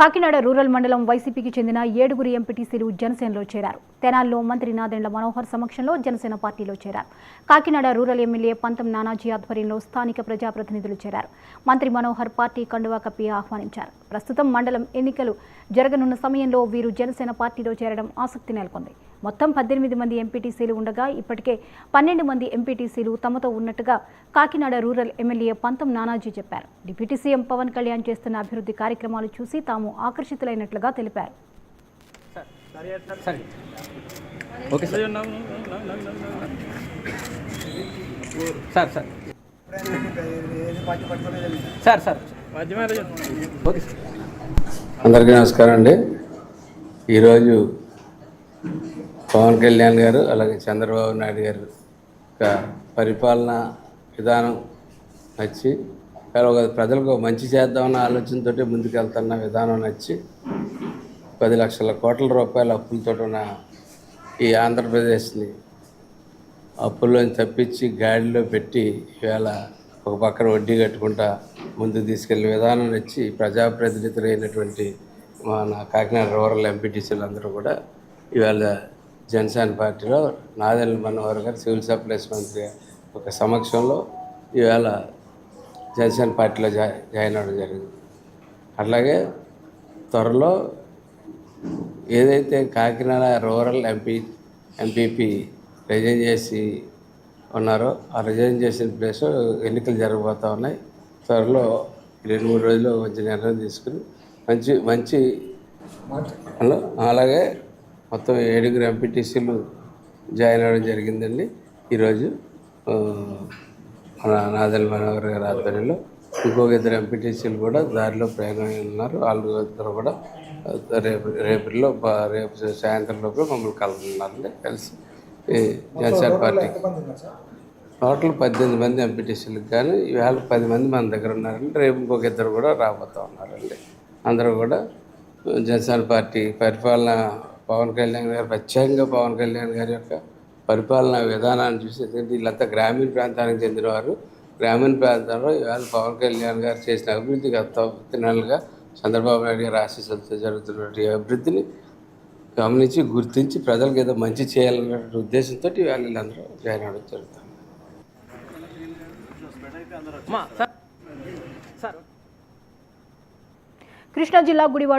Kakinada rural మండలం వైసీపీకి చెందిన 7 ఎంపీటీసీలు జనసేనలో చేరారు. తెనాలిలో మంత్రి నాదెండ్ల మనోహర్ సమక్షంలో జనసేన పార్టీలో చేరారు. కాకినాడ రూరల్ ఎమ్మెల్యే పంతం నానాజీ ఆధ్వర్యంలో స్థానిక ప్రజాప్రతినిధులు చేరారు. మంత్రి మనోహర్ పార్టీ కండువా కప్పి ఆహ్వానించారు. ప్రస్తుతం మండలం ఎన్నికలు జరగనున్న సమయంలో వీరు జనసేన పార్టీలో చేరడం ఆసక్తి నెలకొంది. మొత్తం 18 మంది ఎంపీటీసీలు ఉండగా ఇప్పటికే 12 మంది ఎంపీటీసీలు తమతో ఉన్నట్టుగా కాకినాడ రూరల్ ఎమ్మెల్యే పంతం నానాజీ చెప్పారు. డిప్యూటీ సీఎం పవన్ కళ్యాణ్ చేస్తున్న అభివృద్ధి కార్యక్రమాలు చూసి తాము ఆకర్షితులైనట్లుగా తెలిపారు. అందరికీ నమస్కారం అండి. ఈరోజు పవన్ కళ్యాణ్ గారు అలాగే చంద్రబాబు నాయుడు గారు పరిపాలన విధానం నచ్చి ప్రజలకు మంచి చేద్దామన్న ఆలోచనతో ముందుకెళ్తున్న విధానం నచ్చి 10 లక్షల కోట్ల రూపాయల అప్పులతో ఉన్న ఈ ఆంధ్రప్రదేశ్ని అప్పుల్లోని తప్పించి గాడిలో పెట్టి ఇవాళ ఒక పక్కన వడ్డీ కట్టుకుంటా ముందుకు తీసుకెళ్లే విధానం నచ్చి ప్రజాప్రతినిధులైనటువంటి మన కాకినాడ రూరల్ ఎంపీటీసీలు అందరూ కూడా ఇవాళ జనసేన పార్టీలో నాదెండ్ల మనోహర్ గారు సివిల్ సప్లైస్ మంత్రి ఒక సమక్షంలో ఇవాళ జనసేన పార్టీలో జాయిన్ అవ్వడం జరిగింది. అట్లాగే త్వరలో ఏదైతే కాకినాడ రూరల్ ఎంపీపీ రిజైన్ చేసి ఉన్నారో ఆ రిజైన్ చేసిన ప్లేస్ ఎన్నికలు జరగబోతూ ఉన్నాయి. త్వరలో 2-3 రోజుల్లో మంచి నిర్ణయం తీసుకుని మంచి అలాగే మొత్తం 7 ఎంపీటీసీలు జాయిన్ అవ్వడం జరిగిందండి. ఈరోజు మన నాదెండ్ల మనోహర్ గారి ఆధ్వర్యంలో ఇంకొక 2 ఎంపీటీసీలు కూడా దారిలో ప్రయాణం ఉన్నారు. వాళ్ళు ఇద్దరు కూడా రేపు సాయంత్రం లోపల మమ్మల్ని కలుగుతున్నారండి. కలిసి జనసేన పార్టీ టోటల్ 18 మంది ఎంపీటీసీలకు కానీ ఇవాళ 10 మంది మన దగ్గర ఉన్నారండి. రేపు ఇంకొక 2 కూడా రాబోతూ ఉన్నారండి. అందరూ కూడా జనసేన పార్టీ పరిపాలన పవన్ కళ్యాణ్ గారు ప్రత్యేకంగా పవన్ కళ్యాణ్ గారి యొక్క పరిపాలన విధానాన్ని చూసి, ఎందుకంటే వీళ్ళంతా గ్రామీణ ప్రాంతానికి చెందినవారు. గ్రామీణ ప్రాంతంలో ఇవాళ పవన్ కళ్యాణ్ గారు చేసిన అభివృద్ధి గత 3 నెలలుగా చంద్రబాబు నాయుడు గారి ఆశీస్సులతో జరుగుతున్నటువంటి అభివృద్ధిని గమనించి గుర్తించి ప్రజలకు ఏదో మంచి చేయాలనే ఉద్దేశంతో ఇవాళ వీళ్ళందరూ జాయిన్ అవ్వడం జరుగుతుంది. కృష్ణా జిల్లా గుడివాడ